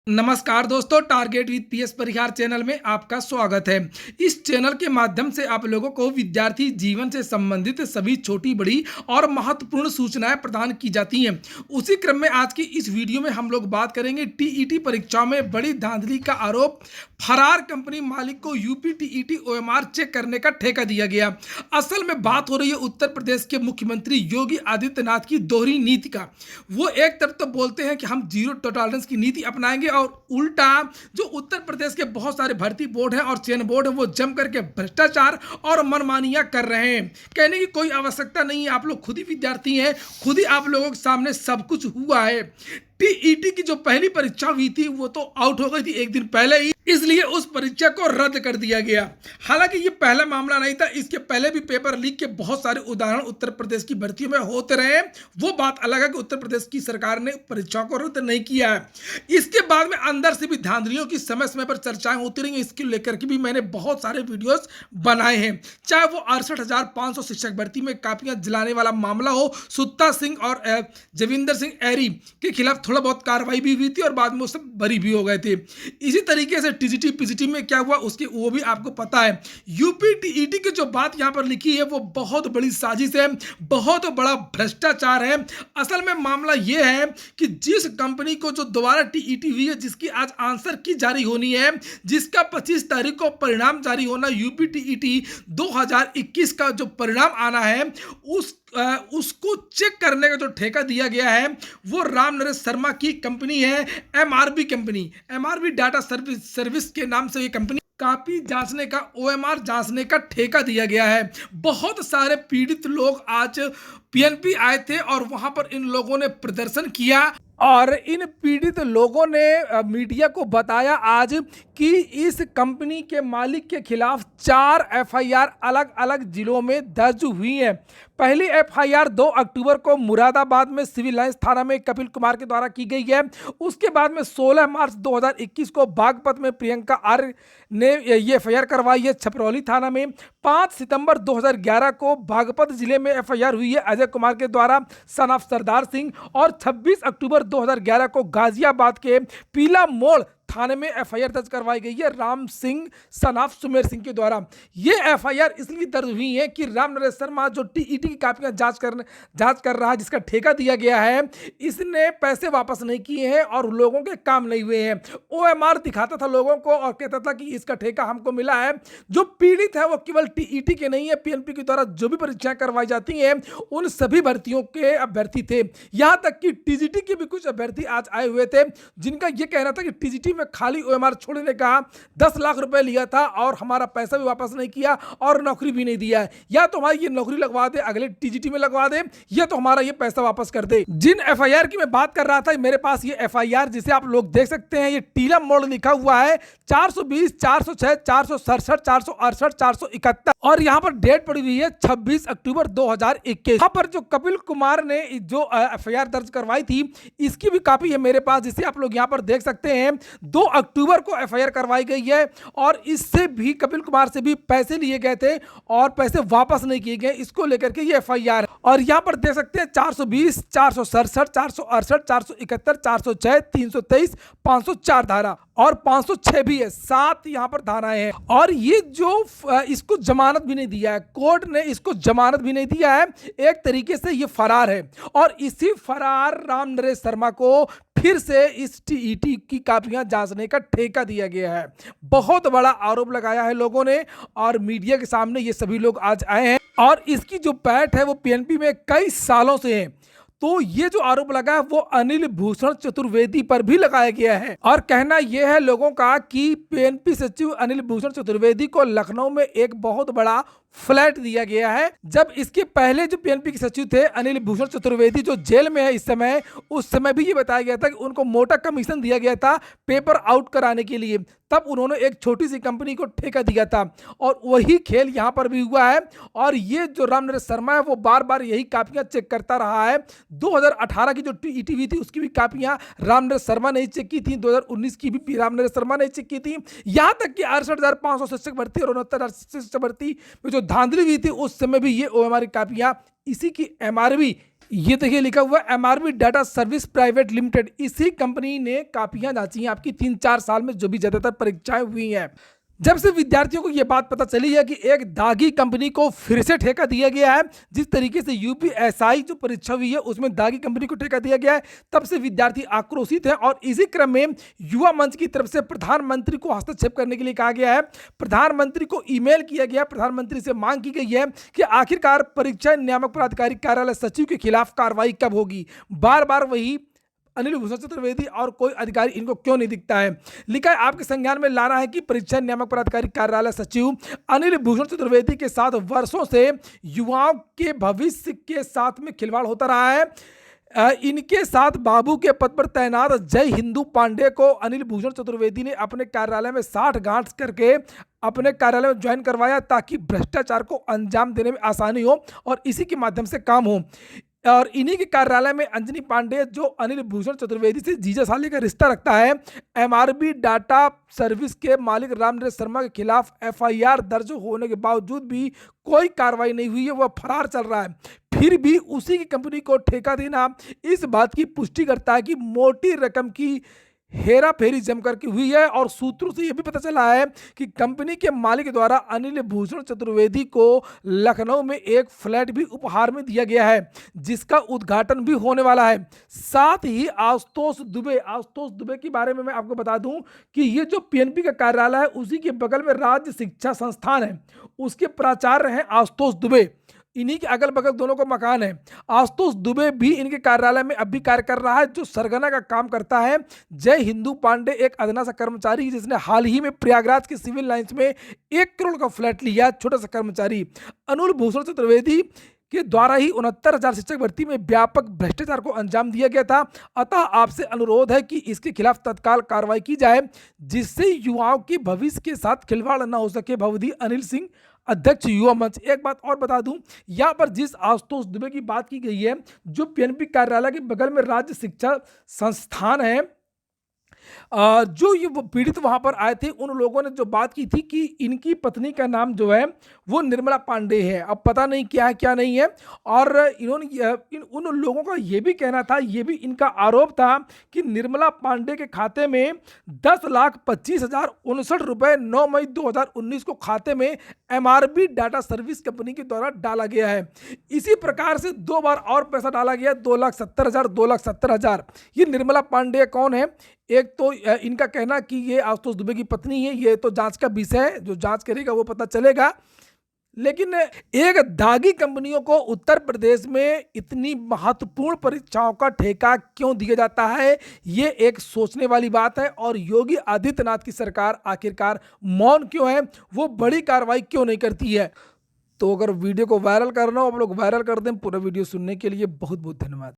नमस्कार दोस्तों, target with PS Parihar channel में आपका स्वागत है। इस चैनल के माध्यम से आप लोगों को विद्यार्थी जीवन से संबंधित सभी छोटी बड़ी और महत्वपूर्ण सूचनाएं प्रदान की जाती हैं। उसी क्रम में आज की इस वीडियो में हम लोग बात करेंगे टीईटी परीक्षा में बड़ी धांधली का आरोप। फरार कंपनी मालिक को यूपी टीईटी ओएमआर चेक करने का ठेका दिया गया। असल में बात हो रही है उत्तर प्रदेश के मुख्यमंत्री योगी आदित्यनाथ की दोहरी नीति का। वो एक तरफ तो बोलते हैं कि हम जीरो टॉलरेंस की नीति अपनाएंगे और उल्टा जो उत्तर प्रदेश के बहुत सारे भर्ती बोर्ड हैं और चयन बोर्ड है वो जम करके भ्रष्टाचार और मनमानियां कर रहे हैं। कहने की कोई आवश्यकता नहीं है, आप लोग खुद ही विद्यार्थी हैं, खुद ही आप लोगों के सामने सब कुछ हुआ है। टीईटी की जो पहली परीक्षा हुई थी वो तो आउट हो गई थी एक दिन पहले ही, इसलिए उस परीक्षा को रद्द कर दिया गया। हालांकि ये पहला मामला नहीं था, इसके पहले भी पेपर लीक के बहुत सारे उदाहरण उत्तर प्रदेश की भर्तियों में होते रहे। वो बात अलग है कि उत्तर प्रदेश की सरकार ने परीक्षाओं को रद्द नहीं किया है। इसके बाद में अंदर से भी धांधलियों की समय समय पर चर्चाएं होती रही। इसको लेकर के भी मैंने बहुत सारे वीडियोस बनाए हैं, चाहे वो 68,500 शिक्षक भर्ती में कापियां जलाने वाला मामला हो, सुत्ता सिंह और जविंदर सिंह एरी के खिलाफ थोड़ा बहुत कार्रवाई भी हुई थी और बाद में वो सब बरी भी हो गए थे। इसी तरीके से टीजीटी पीजीटी में क्या हुआ उसकी वो भी आपको पता है। यूपी टीईटी की जो बात यहां पर लिखी है वो बहुत बड़ी साजिश है, बहुत बड़ा भ्रष्टाचार है। असल में मामला ये है कि जिस कंपनी को जो दोबारा टीईटी हुई है, जिसकी आज आंसर की जारी होनी है, जिसका 25 तारीख को परिणाम जारी होना, यूपी टीईटी 2021 का जो परिणाम आना है उसको चेक करने का जो ठेका दिया गया है वो राम नरेश शर्मा की कंपनी है, MRB company. MRB data service के नाम से ये कंपनी कापी जांचने का, ओएमआर जांचने का ठेका दिया गया है। बहुत सारे पीड़ित लोग आज पीएनपी आए थे और वहां पर इन लोगों ने प्रदर्शन किया और इन पीड़ित लोगों ने मीडिया को बताया आज कि इस कंपनी के मालिक के खिलाफ 4 एफआईआर अलग अलग जिलों में दर्ज हुई हैं। पहली एफआईआर 2 अक्टूबर को मुरादाबाद में सिविल लाइंस थाना में कपिल कुमार के द्वारा की गई है। उसके बाद में 16 मार्च 2021 को बागपत में प्रियंका आर्य ने ये एफआईआर करवाई है छपरौली थाना में। 5 सितंबर 2011 को बागपत जिले में एफआईआर हुई है अजय कुमार के द्वारा सन ऑफ सरदार सिंह। और 26 अक्टूबर 2011 को गाजियाबाद के पीला मोड़ थाने में एफआईआर दर्ज करवाई गई है राम सिंह सन ऑफ सुमेर सिंह के द्वारा। ये एफआईआर इसलिए दर्ज हुई है कि राम नरेश शर्मा जो टीईटी की कापियां जांच कर रहा है, जिसका ठेका दिया गया है, इसने पैसे वापस नहीं किए हैं और लोगों के काम नहीं हुए हैं। ओएमआर दिखाता था लोगों को और कहता था कि इसका ठेका हमको मिला है। जो पीड़ित है वो केवल टीईटी के नहीं है, पीएनपी के द्वारा जो भी परीक्षाएं करवाई जाती हैं उन सभी भर्तियों के अभ्यर्थी थे। यहां तक कि टीजीटी के भी कुछ अभ्यर्थी आज आए हुए थे जिनका यह कहना था कि टीजीटी खाली ओएमआर छोड़ने का 10 लाख रुपए लिया था और हमारा पैसा भी वापस नहीं किया और नौकरी भी नहीं दिया है। या तो हमारी ये नौकरी लगवा दे, अगले टीजीटी में लगवा दे, या तो हमारा ये पैसा वापस कर दे। जिन एफआईआर की मैं बात कर रहा था, मेरे पास ये एफआईआर जिसे आप लोग देख सकते हैं, ये टीला मोड़ लिखा हुआ है 420, 406, 467, 468, 471 और यहाँ पर डेट पड़ी हुई है 26 अक्टूबर 2021। यहाँ पर जो कपिल कुमार ने जो एफआईआर दर्ज करवाई थी इसकी भी कॉपी है मेरे पास, जिसे आप लोग यहाँ पर देख सकते हैं। 2 अक्टूबर को एफआईआर करवाई गई है और इससे भी कपिल कुमार से भी पैसे लिए गए थे और पैसे वापस नहीं किए गए, इसको लेकर के ये एफआईआर। और यहां पर देख सकते हैं 420, 467, 468, 471, 406, 323, 504 धारा और 506 भी है, 7 यहां पर धाराएं हैं। और ये जो इसको जमानत भी नहीं दिया है, कोर्ट ने इसको जमानत भी नहीं दिया है। एक तरीके से ये फरार है और इसी फरार राम नरेश शर्मा को फिर से इस टीईटी की कापियां जांचने का ठेका दिया गया है। बहुत बड़ा आरोप लगाया है लोगों ने और मीडिया के सामने ये सभी लोग आज आए हैं और इसकी जो पैठ है वो पीएनपी में कई सालों से है। तो ये जो आरोप लगा है वो अनिल भूषण चतुर्वेदी पर भी लगाया गया है और कहना यह है लोगों का कि पीएनपी सचिव अनिल भूषण चतुर्वेदी को लखनऊ में एक बहुत बड़ा फ्लैट दिया गया है। जब इसके पहले जो पीएनपी के सचिव थे अनिल भूषण चतुर्वेदी जो जेल में है इस समय, उस समय भी ये बताया गया था कि उनको मोटा कमीशन दिया गया था पेपर आउट कराने के लिए, तब उन्होंने एक छोटी सी कंपनी को ठेका दिया था और वही खेल यहाँ पर भी हुआ है। और ये जो राम नरेश शर्मा है वो बार बार यही कापियां चेक करता रहा है। 2018 की जो टीईटी हुई थी उसकी भी कापियां राम नरेश शर्मा ने चेक की थी, 2019 की भी राम नरेश शर्मा ने चेक की थी। यहाँ तक कि 68,500 शिक्षक भर्ती और 69,000 शिक्षक भर्ती में जो धांधली हुई थी उस समय भी ये ओएमआर कापियां इसी की एमआरबी ये देखिए लिखा हुआ है MRB data service private limited. इसी कंपनी ने कापियां जांची हैं आपकी 3-4 साल में जो भी ज्यादातर परीक्षाएं हुई हैं। जब से विद्यार्थियों को यह बात पता चली है कि एक दागी कंपनी को फिर से ठेका दिया गया है, जिस तरीके से यूपीएसआई जो परीक्षा हुई है उसमें दागी कंपनी को ठेका दिया गया है, तब से विद्यार्थी आक्रोशित हैं। और इसी क्रम में युवा मंच की तरफ से प्रधानमंत्री को हस्तक्षेप करने के लिए कहा गया है। प्रधानमंत्री को ईमेल किया गया, प्रधानमंत्री से मांग की गई है कि आखिरकार परीक्षा नियामक प्राधिकारी कार्यालय सचिव के खिलाफ कार्रवाई कब होगी। बार बार वही अनिल भूषण चतुर्वेदी और कोई अधिकारी इनको क्यों नहीं दिखता है। लिखा है आपके संज्ञान में लाना है कि परीक्षा नियामक प्राधिकारी कार्यालय सचिव अनिल भूषण चतुर्वेदी के साथ वर्षों से युवाओं के भविष्य के साथ में खिलवाड़ होता रहा है। इनके साथ बाबू के पद पर तैनात जय हिंदू पांडे को अनिल भूषण चतुर्वेदी ने अपने कार्यालय में 60 गांठ करके अपने कार्यालय में ज्वाइन करवाया, ताकि भ्रष्टाचार को अंजाम देने में आसानी हो और इसी के माध्यम से काम हो। और इन्हीं के कार्यालय में अंजनी पांडे, जो अनिल भूषण चतुर्वेदी से जीजा साले का रिश्ता रखता है, एमआरबी डाटा सर्विस के मालिक रामनरेश शर्मा के खिलाफ एफआईआर दर्ज होने के बावजूद भी कोई कार्रवाई नहीं हुई है, वह फरार चल रहा है। फिर भी उसी की कंपनी को ठेका देना इस बात की पुष्टि करता है कि मोटी रकम की हेरा फेरी जमकर की हुई है। और सूत्रों से यह भी पता चला है कि कंपनी के मालिक द्वारा अनिल भूषण चतुर्वेदी को लखनऊ में एक फ्लैट भी उपहार में दिया गया है, जिसका उद्घाटन भी होने वाला है। साथ ही आशुतोष दुबे के बारे में मैं आपको बता दूं कि ये जो पीएनबी का कार्यालय है उसी के बगल में राज्य शिक्षा संस्थान है, उसके प्राचार्य हैं आशुतोष दुबे। इन्हीं के अगल बगल दोनों को मकान है। आशुतोष दुबे भी इनके कार्यालय में अब भी कार्य कर रहा है, जो सरगना का काम करता है। जय हिंदू पांडे एक अदना सा कर्मचारी जिसने हाल ही में प्रयागराज के सिविल लाइंस में 1 करोड़ का फ्लैट लिया, छोटा सा कर्मचारी। अनिल भूषण चतुर्वेदी के द्वारा ही 69,000 शिक्षक भर्ती में व्यापक भ्रष्टाचार को अंजाम दिया गया था। अतः आपसे अनुरोध है कि इसके खिलाफ तत्काल कार्रवाई की जाए, जिससे युवाओं के भविष्य के साथ खिलवाड़ न हो सके। भवदी अनिल सिंह, अध्यक्ष युवा मंच। एक बात और बता दूं, यहां पर जिस आशुतोष दुबे की बात की गई है, जो पीएनबी कार्यालय के बगल में राज्य शिक्षा संस्थान है, जो ये वो पीड़ित वहां पर आए थे, उन लोगों ने जो बात की थी कि इनकी पत्नी का नाम जो है वो निर्मला पांडे है। अब पता नहीं क्या है क्या नहीं है। और इन्होंने उन लोगों का ये भी कहना था, ये भी इनका आरोप था कि निर्मला पांडे के खाते में 10,25,059 रुपए 9 मई 2019 को खाते में एमआरबी डाटा सर्विस कंपनी के द्वारा डाला गया है। इसी प्रकार से 2 बार और पैसा डाला गया, 2,70,000। ये निर्मला पांडे कौन है? एक तो इनका कहना कि ये आशुतोष दुबे की पत्नी है, ये तो जांच का विषय है, जो जांच करेगा वो पता चलेगा। लेकिन एक दागी कंपनियों को उत्तर प्रदेश में इतनी महत्वपूर्ण परीक्षाओं का ठेका क्यों दिया जाता है, ये एक सोचने वाली बात है। और योगी आदित्यनाथ की सरकार आखिरकार मौन क्यों है, वो बड़ी कार्रवाई क्यों नहीं करती है। तो अगर वीडियो को वायरल करना हो, आप लोग वायरल कर दें। पूरा वीडियो सुनने के लिए बहुत बहुत धन्यवाद।